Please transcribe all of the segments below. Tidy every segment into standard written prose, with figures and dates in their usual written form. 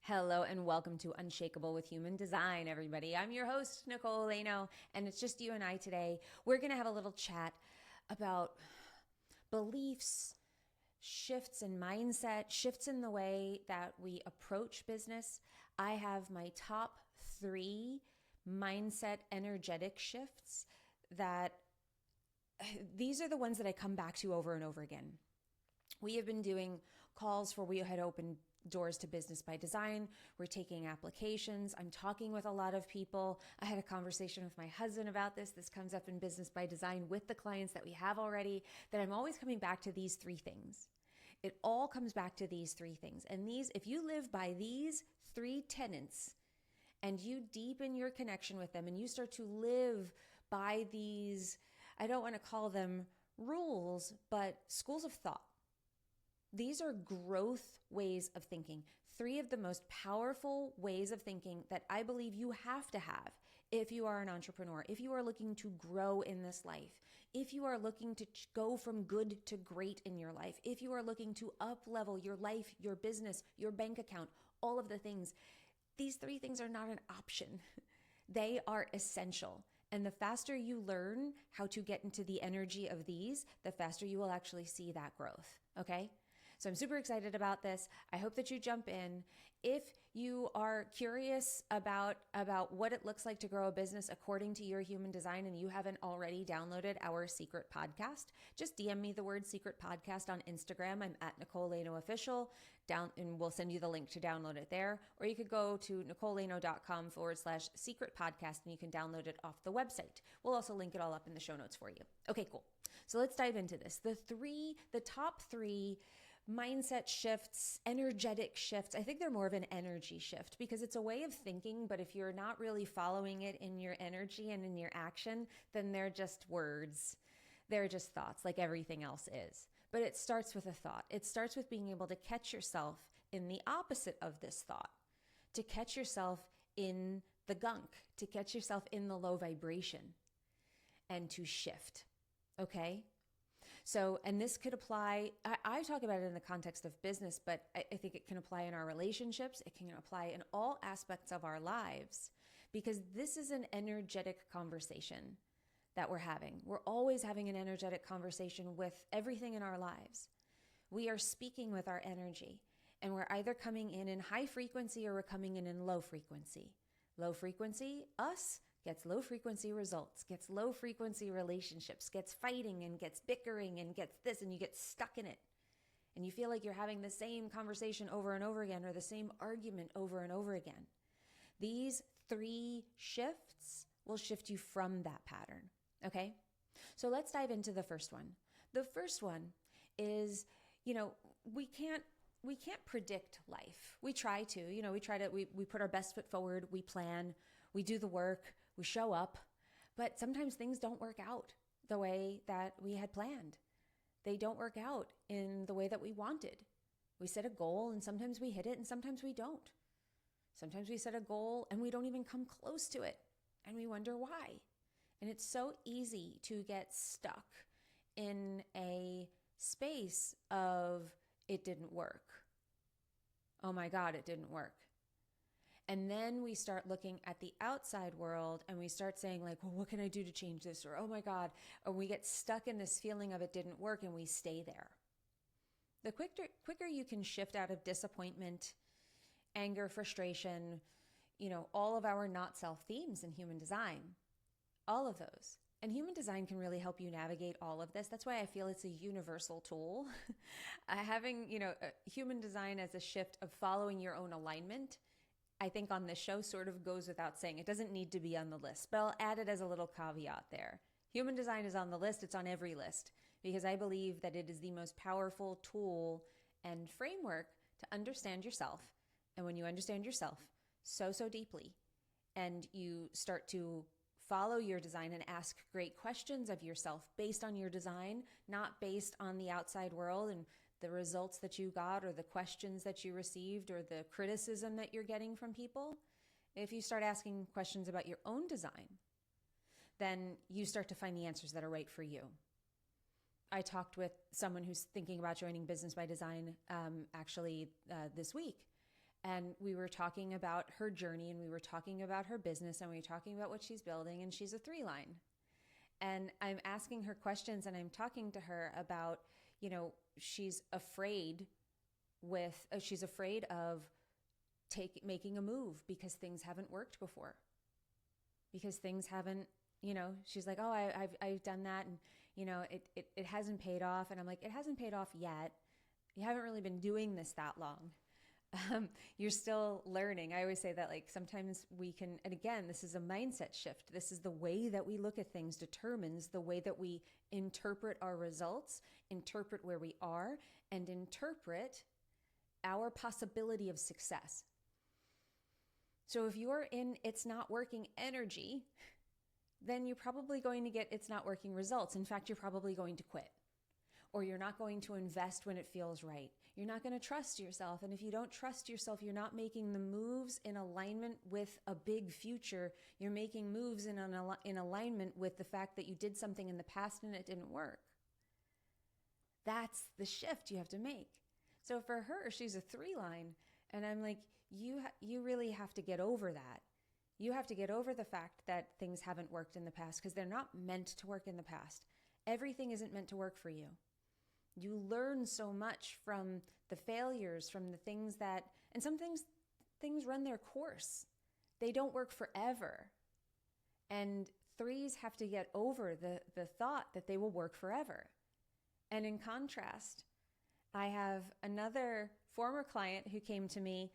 Hello and welcome to Unshakable with Human Design, everybody. I'm your host, Nicole Leno, and it's just you and I today. We're going to have a little chat about beliefs, shifts in mindset, shifts in the way that we approach business. I have my top 3 mindset energetic shifts that these are the ones that I come back to over and over again. We have been doing calls where we had opened doors to business by design. We're taking applications. I'm talking with a lot of people. I had a conversation with my husband about this. This comes up in business by design with the clients that we have already, that I'm always coming back to these 3 things. It all comes back to these 3 things. And these, if you live by these 3 tenets and you deepen your connection with them and you start to live by these, I don't want to call them rules, but schools of thought. These are growth ways of thinking. 3 of the most powerful ways of thinking that I believe you have to have if you are an entrepreneur, if you are looking to grow in this life, if you are looking to go from good to great in your life, if you are looking to up level your life, your business, your bank account, all of the things. These 3 things are not an option. They are essential. And the faster you learn how to get into the energy of these, the faster you will actually see that growth. Okay? So I'm super excited about this. I hope that you jump in. If you are curious about what it looks like to grow a business according to your human design and you haven't already downloaded our secret podcast, just DM me the word secret podcast on Instagram. I'm at Nicole Leno Official and we'll send you the link to download it there. Or you could go to nicoleleno.com/secret podcast and you can download it off the website. We'll also link it all up in the show notes for you. Okay, cool. So let's dive into this. The top 3 mindset shifts, energetic shifts. I think they're more of an energy shift because it's a way of thinking, but if you're not really following it in your energy and in your action, then they're just words. They're just thoughts like everything else is. But it starts with a thought. It starts with being able to catch yourself in the opposite of this thought, to catch yourself in the gunk, to catch yourself in the low vibration and to shift. Okay? So, and this could apply, I talk about it in the context of business, but I think it can apply in our relationships. It can apply in all aspects of our lives because this is an energetic conversation that we're having. We're always having an energetic conversation with everything in our lives. We are speaking with our energy and we're either coming in high frequency or we're coming in low frequency. Low frequency, us, gets low frequency results, gets low frequency relationships, gets fighting and gets bickering and gets this, and you get stuck in it. And you feel like you're having the same conversation over and over again or the same argument over and over again. These 3 shifts will shift you from that pattern. Okay? So let's dive into the first one. The first one is, we can't predict life. We try to, we put our best foot forward, we plan, we do the work, we show up, but sometimes things don't work out the way that we had planned. They don't work out in the way that we wanted. We set a goal and sometimes we hit it and sometimes we don't. Sometimes we set a goal and we don't even come close to it and we wonder why. And it's so easy to get stuck in a space of it didn't work. Oh my God, it didn't work. And then we start looking at the outside world and we start saying like, well, what can I do to change this? Or, oh my God, or we get stuck in this feeling of it didn't work and we stay there. The quicker you can shift out of disappointment, anger, frustration, all of our not self themes in human design, all of those. And human design can really help you navigate all of this. That's why I feel it's a universal tool. Having, human design as a shift of following your own alignment, I think on this show sort of goes without saying. It doesn't need to be on the list, but I'll add it as a little caveat there. Human design is on the list. It's on every list because I believe that it is the most powerful tool and framework to understand yourself. And when you understand yourself so deeply and you start to follow your design and ask great questions of yourself based on your design, not based on the outside world and the results that you got or the questions that you received or the criticism that you're getting from people. If you start asking questions about your own design, then you start to find the answers that are right for you. I talked with someone who's thinking about joining Business by Design this week. And we were talking about her journey, and we were talking about her business, and we were talking about what she's building, and she's a 3-line. And I'm asking her questions, and I'm talking to her about, she's afraid of making a move because things haven't worked before. Because things haven't, she's like, oh, I've done that, and it hasn't paid off. And I'm like, it hasn't paid off yet. You haven't really been doing this that long. You're still learning. I always say that, like, sometimes we can, and again, this is a mindset shift. This is the way that we look at things determines the way that we interpret our results, interpret where we are, and interpret our possibility of success. So if you're in it's not working energy, then you're probably going to get it's not working results. In fact, you're probably going to quit. Or you're not going to invest when it feels right. You're not going to trust yourself. And if you don't trust yourself, you're not making the moves in alignment with a big future. You're making moves in alignment with the fact that you did something in the past and it didn't work. That's the shift you have to make. So for her, she's a 3-line. And I'm like, you really have to get over that. You have to get over the fact that things haven't worked in the past because they're not meant to work in the past. Everything isn't meant to work for you. You learn so much from the failures, from the things that, and some things run their course. They don't work forever. And 3s have to get over the thought that they will work forever. And in contrast, I have another former client who came to me.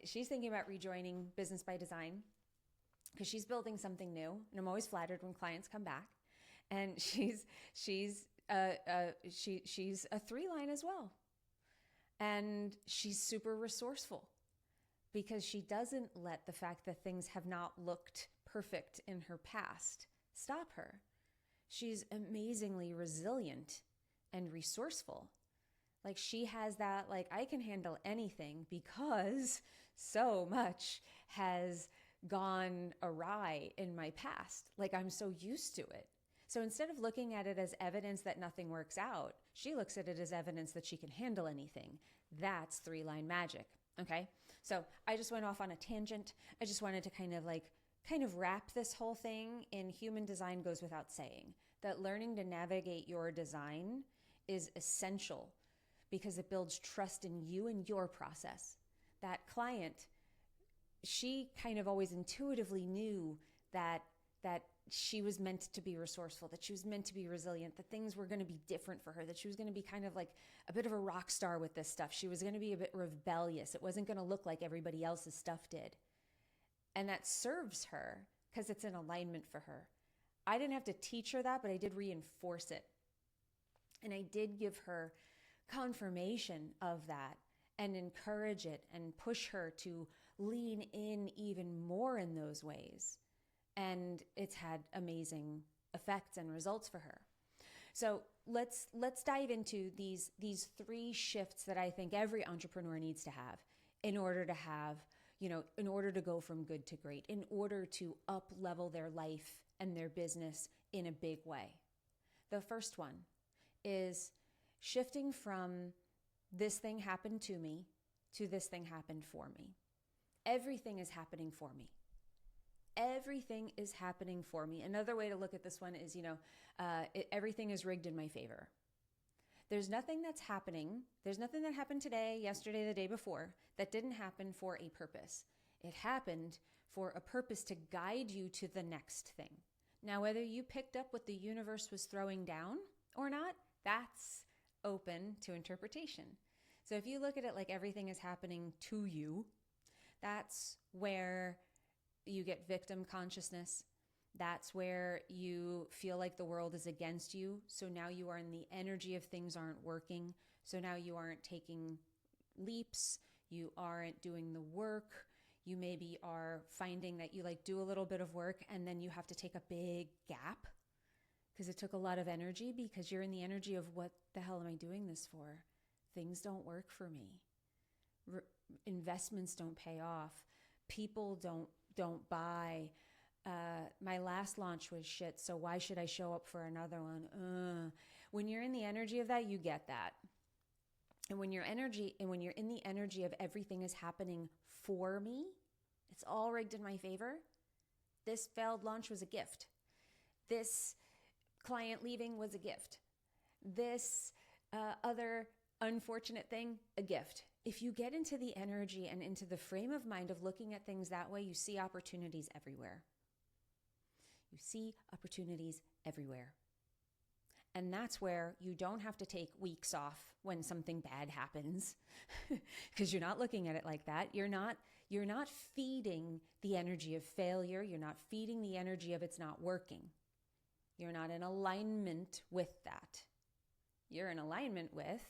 She's thinking about rejoining Business by Design because she's building something new. And I'm always flattered when clients come back. And she's a 3-line as well. And she's super resourceful because she doesn't let the fact that things have not looked perfect in her past stop her. She's amazingly resilient and resourceful. Like, she has that, like, I can handle anything because so much has gone awry in my past. Like, I'm so used to it. So instead of looking at it as evidence that nothing works out, she looks at it as evidence that she can handle anything. That's 3-line magic. Okay. So I just went off on a tangent. I just wanted to kind of wrap this whole thing in human design goes without saying that learning to navigate your design is essential because it builds trust in you and your process. That client, she kind of always intuitively knew that she was meant to be resourceful, that she was meant to be resilient, that things were going to be different for her, that she was going to be kind of like a bit of a rock star with this stuff. She was going to be a bit rebellious. It wasn't going to look like everybody else's stuff did. And that serves her because it's in alignment for her. I didn't have to teach her that, but I did reinforce it. And I did give her confirmation of that and encourage it and push her to lean in even more in those ways. And it's had amazing effects and results for her. So let's dive into these 3 shifts that I think every entrepreneur needs to have in order to have, in order to go from good to great, in order to up level their life and their business in a big way. The first one is shifting from this thing happened to me to this thing happened for me. Everything is happening for me. Everything is happening for me. Another way to look at this one is, everything is rigged in my favor. There's nothing that's happening. There's nothing that happened today, yesterday, the day before that didn't happen for a purpose. It happened for a purpose to guide you to the next thing. Now, whether you picked up what the universe was throwing down or not, that's open to interpretation. So if you look at it like everything is happening to you, that's where you get victim consciousness. That's where you feel like the world is against you. So now you are in the energy of things aren't working. So now you aren't taking leaps. You aren't doing the work. You maybe are finding that you do a little bit of work and then you have to take a big gap because it took a lot of energy because you're in the energy of what the hell am I doing this for? Things don't work for me. Investments don't pay off. People don't buy. My last launch was shit, so why should I show up for another one? When you're in the energy of that, you get that. And when you're in the energy of everything is happening for me, it's all rigged in my favor. This failed launch was a gift. This client leaving was a gift. This other unfortunate thing, a gift. If you get into the energy and into the frame of mind of looking at things that way, you see opportunities everywhere. You see opportunities everywhere. And that's where you don't have to take weeks off when something bad happens because you're not looking at it like that. You're not feeding the energy of failure. You're not feeding the energy of it's not working. You're not in alignment with that. You're in alignment with,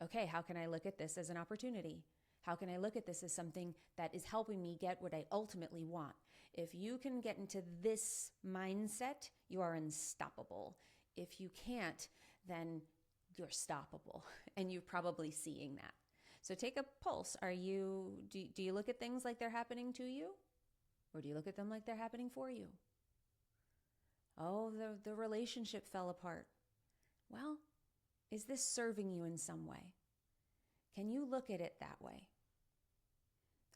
okay, how can I look at this as an opportunity? How can I look at this as something that is helping me get what I ultimately want? If you can get into this mindset, you are unstoppable. If you can't, then you're stoppable. And you're probably seeing that. So take a pulse. Do you look at things like they're happening to you? Or do you look at them like they're happening for you? Oh, the relationship fell apart. Well, is this serving you in some way? Can you look at it that way?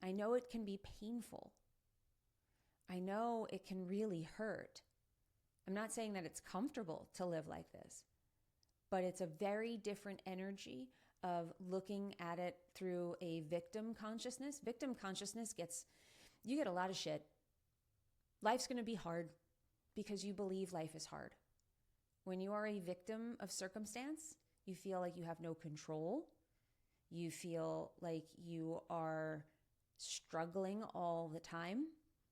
I know it can be painful. I know it can really hurt. I'm not saying that it's comfortable to live like this, but it's a very different energy of looking at it through a victim consciousness. Victim consciousness you get a lot of shit. Life's going to be hard because you believe life is hard. When you are a victim of circumstance, you feel like you have no control. You feel like you are struggling all the time.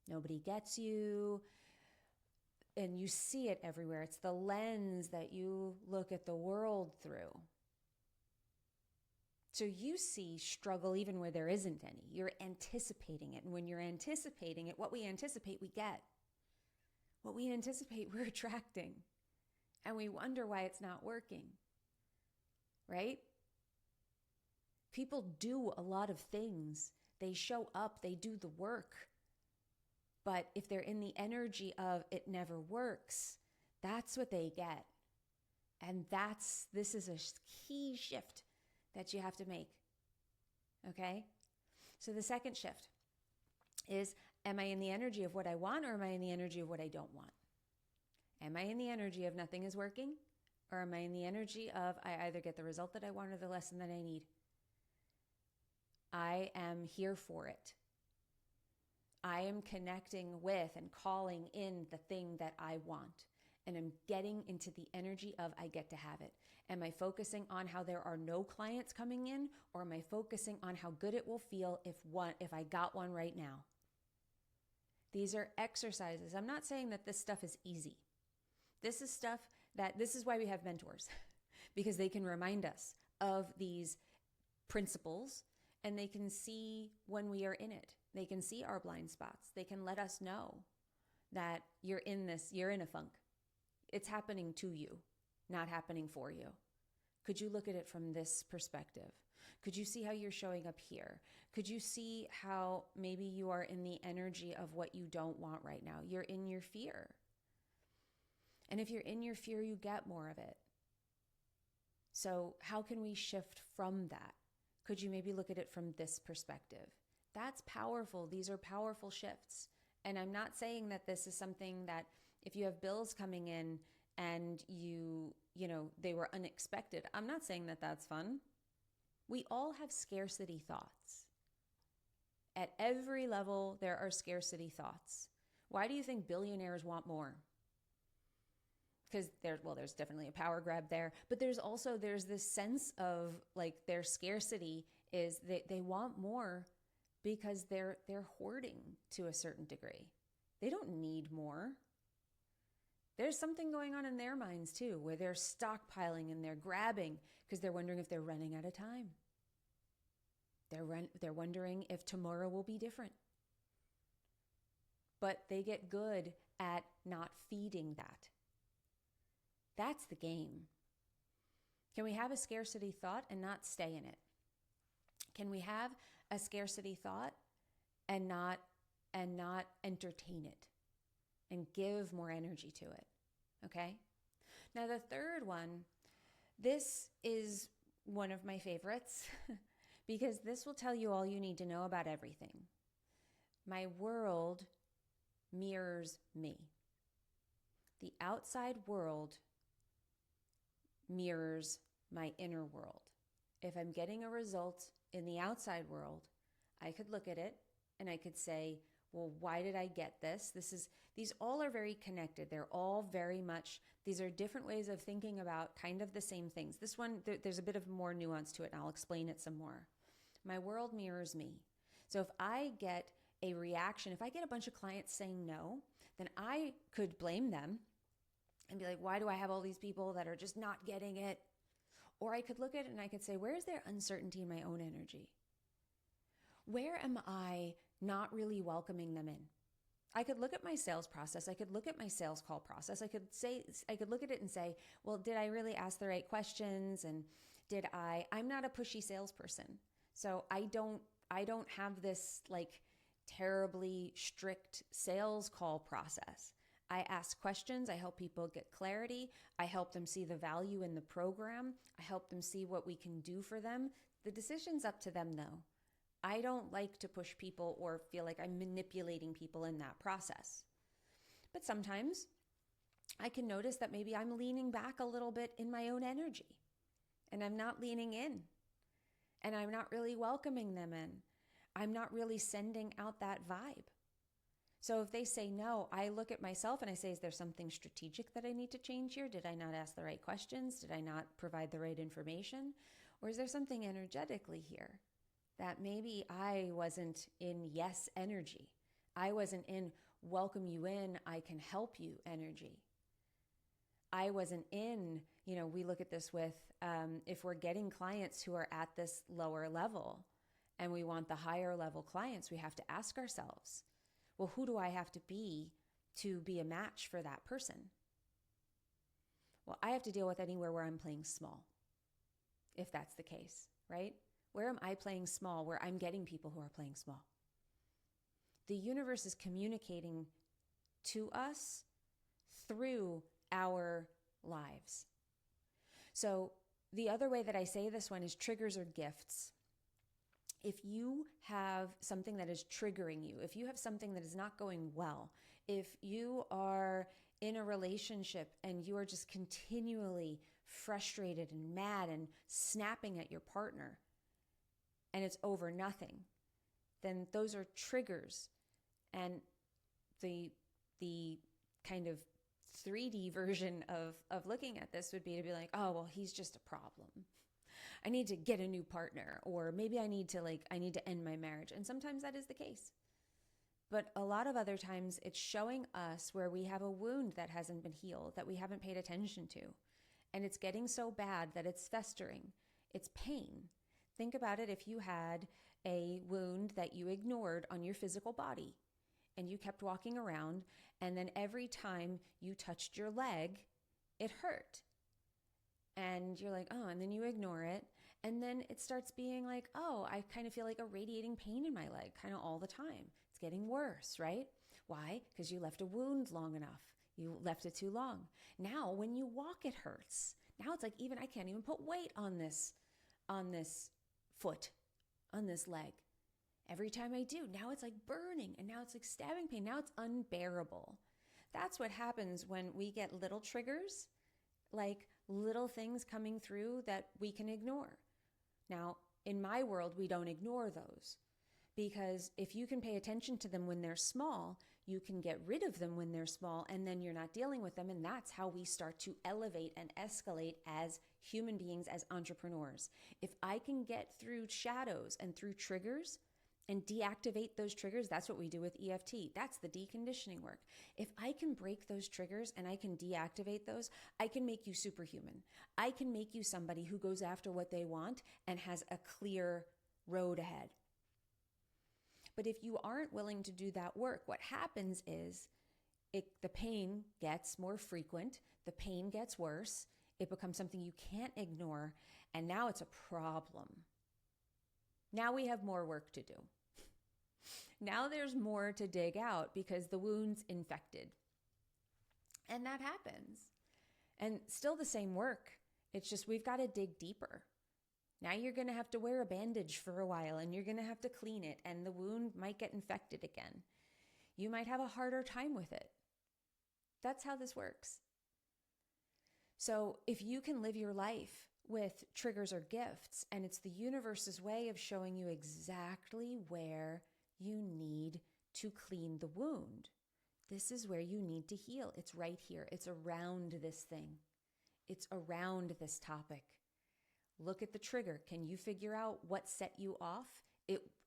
Nobody gets you. And you see it everywhere. It's the lens that you look at the world through. So you see struggle even where there isn't any. You're anticipating it. And when you're anticipating it, what we anticipate, we get. What we anticipate, we're attracting. And we wonder why it's not working. Right? People do a lot of things. They show up, they do the work. But if they're in the energy of it never works, that's what they get. And this is a key shift that you have to make. Okay? So the second shift is, am I in the energy of what I want, or am I in the energy of what I don't want? Am I in the energy of nothing is working, or am I in the energy of I either get the result that I want or the lesson that I need? I am here for it. I am connecting with and calling in the thing that I want. And I'm getting into the energy of I get to have it. Am I focusing on how there are no clients coming in, or am I focusing on how good it will feel if I got one right now? These are exercises. I'm not saying that this stuff is easy. This is why we have mentors, because they can remind us of these principles, and they can see when we are in it. They can see our blind spots. They can let us know that you're in a funk. It's happening to you, not happening for you. Could you look at it from this perspective? Could you see how you're showing up here? Could you see how maybe you are in the energy of what you don't want right now? You're in your fear. And if you're in your fear, you get more of it. So how can we shift from that? Could you maybe look at it from this perspective? That's powerful. These are powerful shifts. And I'm not saying that this is something that if you have bills coming in and they were unexpected, I'm not saying that that's fun. We all have scarcity thoughts. At every level, there are scarcity thoughts. Why do you think billionaires want more? Because there's definitely a power grab there, but there's this sense of like their scarcity is they want more because they're hoarding to a certain degree. They don't need more. There's something going on in their minds too, where they're stockpiling and they're grabbing because they're wondering if they're running out of time. They're wondering if tomorrow will be different. But they get good at not feeding that. That's the game. Can we have a scarcity thought and not stay in it? Can we have a scarcity thought and not entertain it and give more energy to it? Okay? Now the third one, this is one of my favorites because this will tell you all you need to know about everything. My world mirrors me. The outside world mirrors my inner world. If I'm getting a result in the outside world, I could look at it and I could say, well, why did I get this? These all are very connected. They're all very much, these are different ways of thinking about kind of the same things. This one, there's a bit of more nuance to it, and I'll explain it some more. My world mirrors me. So if I get a reaction, if I get a bunch of clients saying no, then I could blame them and be like, why do I have all these people that are just not getting it? Or I could look at it and I could say, where is there uncertainty in my own energy? Where am I not really welcoming them in? I could look at my sales process. I could look at my sales call process. I could look at it and say, well, did I really ask the right questions? And I'm not a pushy salesperson. So I don't have this like terribly strict sales call process. I ask questions. I help people get clarity. I help them see the value in the program. I help them see what we can do for them. The decision's up to them though. I don't like to push people or feel like I'm manipulating people in that process. But sometimes I can notice that maybe I'm leaning back a little bit in my own energy and I'm not leaning in and I'm not really welcoming them in. I'm not really sending out that vibe. So if they say no, I look at myself and I say, is there something strategic that I need to change here? Did I not ask the right questions? Did I not provide the right information? Or is there something energetically here that maybe I wasn't in yes energy? I wasn't in welcome you in, I can help you energy. I wasn't in, we look at this with, if we're getting clients who are at this lower level and we want the higher level clients, we have to ask ourselves, well, who do I have to be a match for that person? Well, I have to deal with anywhere where I'm playing small, if that's the case, right? Where am I playing small, where I'm getting people who are playing small? The universe is communicating to us through our lives. So the other way that I say this one is triggers or gifts. If you have something that is triggering you, if you have something that is not going well, if you are in a relationship and you are just continually frustrated and mad and snapping at your partner and it's over nothing, then those are triggers. And the kind of 3D version of looking at this would be to be like, oh, well, he's just a problem. I need to get a new partner, or maybe I need to end my marriage. And sometimes that is the case. But a lot of other times it's showing us where we have a wound that hasn't been healed, that we haven't paid attention to. And it's getting so bad that it's festering. It's pain. Think about it if you had a wound that you ignored on your physical body and you kept walking around, and then every time you touched your leg, it hurt. And you're like, oh, and then you ignore it. And then it starts being like, oh, I kind of feel like a radiating pain in my leg kind of all the time. It's getting worse, right? Why? Because you left a wound long enough. You left it too long. Now, when you walk, it hurts. Now it's like I can't even put weight on this foot, on this leg. Every time I do, now it's like burning, and now it's like stabbing pain. Now it's unbearable. That's what happens when we get little triggers, like little things coming through that we can ignore. Now, in my world, we don't ignore those, because if you can pay attention to them when they're small, you can get rid of them when they're small, and then you're not dealing with them. And that's how we start to elevate and escalate as human beings, as entrepreneurs. If I can get through shadows and through triggers and deactivate those triggers, that's what we do with EFT. That's the deconditioning work. If I can break those triggers and I can deactivate those, I can make you superhuman. I can make you somebody who goes after what they want and has a clear road ahead. But if you aren't willing to do that work, what happens is the pain gets more frequent, the pain gets worse, it becomes something you can't ignore, and now it's a problem. Now we have more work to do. Now there's more to dig out because the wound's infected. And that happens. And still the same work. It's just we've got to dig deeper. Now you're going to have to wear a bandage for a while, and you're going to have to clean it, and the wound might get infected again. You might have a harder time with it. That's how this works. So if you can live your life with triggers or gifts, and it's the universe's way of showing you exactly where you need to clean the wound. This is where you need to heal. It's right here. It's around this thing. It's around this topic. Look at the trigger. Can you figure out what set you off?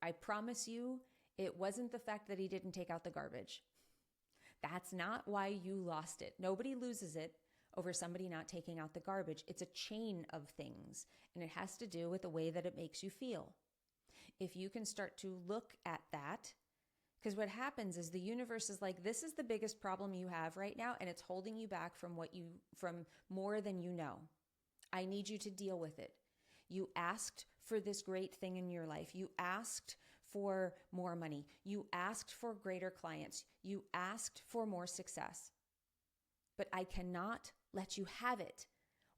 I promise you, it wasn't the fact that he didn't take out the garbage. That's not why you lost it. Nobody loses it over somebody not taking out the garbage. It's a chain of things, and it has to do with the way that it makes you feel. If you can start to look at that, because what happens is the universe is like, this is the biggest problem you have right now, and it's holding you back from more than you know. I need you to deal with it. You asked for this great thing in your life. You asked for more money. You asked for greater clients. You asked for more success. But I cannot let you have it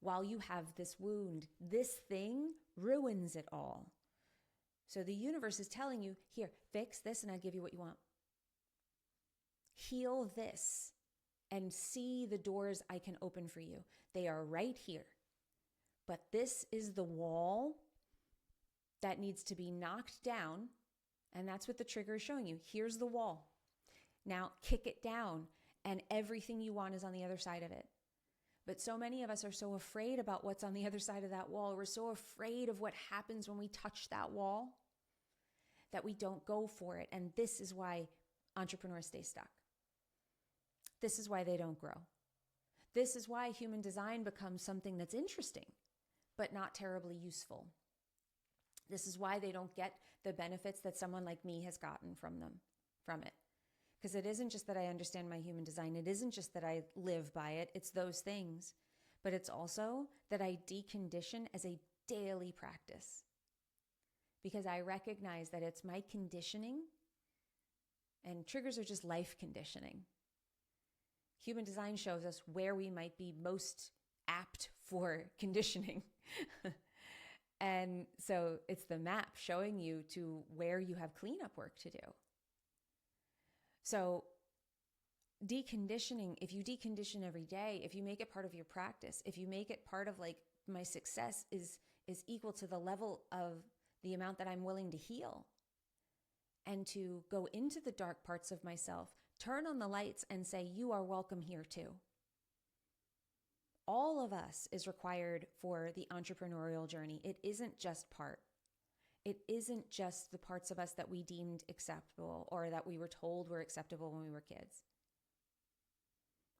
while you have this wound. This thing ruins it all. So the universe is telling you, here, fix this and I'll give you what you want. Heal this and see the doors I can open for you. They are right here. But this is the wall that needs to be knocked down. And that's what the trigger is showing you. Here's the wall. Now kick it down, and everything you want is on the other side of it. But so many of us are so afraid about what's on the other side of that wall. We're so afraid of what happens when we touch that wall that we don't go for it. And this is why entrepreneurs stay stuck. This is why they don't grow. This is why human design becomes something that's interesting, but not terribly useful. This is why they don't get the benefits that someone like me has gotten from it. Because it isn't just that I understand my human design. It isn't just that I live by it. It's those things. But it's also that I decondition as a daily practice. Because I recognize that it's my conditioning, and triggers are just life conditioning. Human design shows us where we might be most apt for conditioning. And so it's the map showing you to where you have cleanup work to do. So deconditioning, if you decondition every day, if you make it part of your practice, if you make it part of like, my success is equal to the level of the amount that I'm willing to heal and to go into the dark parts of myself, turn on the lights and say, you are welcome here too. All of us is required for the entrepreneurial journey. It isn't just part. It isn't just the parts of us that we deemed acceptable or that we were told were acceptable when we were kids.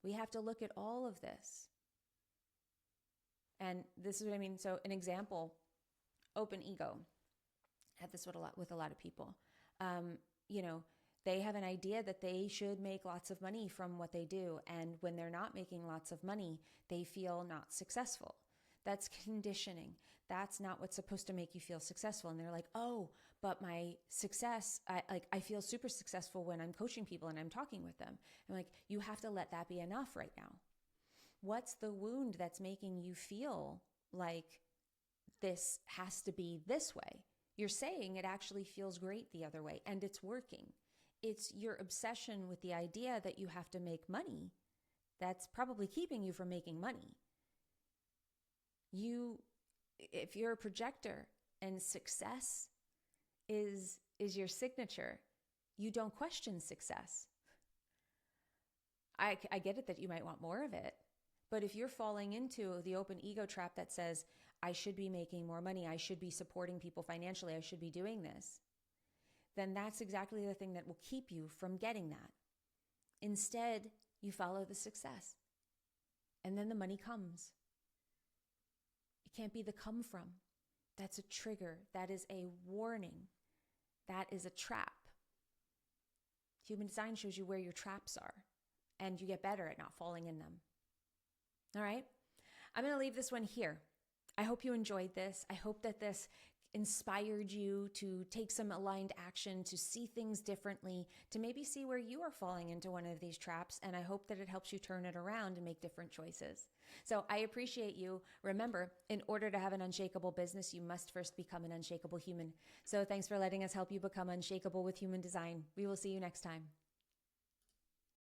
We have to look at all of this. And this is what I mean. So an example, open ego. I have this with a lot of people. They have an idea that they should make lots of money from what they do. And when they're not making lots of money, they feel not successful. That's conditioning. That's not what's supposed to make you feel successful. And they're like, oh, but my success, I feel super successful when I'm coaching people and I'm talking with them. I'm like, you have to let that be enough right now. What's the wound that's making you feel like this has to be this way? You're saying it actually feels great the other way, and it's working. It's your obsession with the idea that you have to make money that's probably keeping you from making money. If you're a projector and success is your signature, you don't question success. I get it that you might want more of it, but if you're falling into the open ego trap that says, I should be making more money, I should be supporting people financially, I should be doing this, then that's exactly the thing that will keep you from getting that. Instead, you follow the success, and then the money comes. It can't be the come from. That's a trigger. That is a warning. That is a trap. Human design shows you where your traps are, and you get better at not falling in them. All right? I'm going to leave this one here. I hope you enjoyed this. I hope that this inspired you to take some aligned action, to see things differently, to maybe see where you are falling into one of these traps. And I hope that it helps you turn it around and make different choices. So I appreciate you. Remember, in order to have an unshakable business, you must first become an unshakable human. So thanks for letting us help you become unshakable with human design. We will see you next time.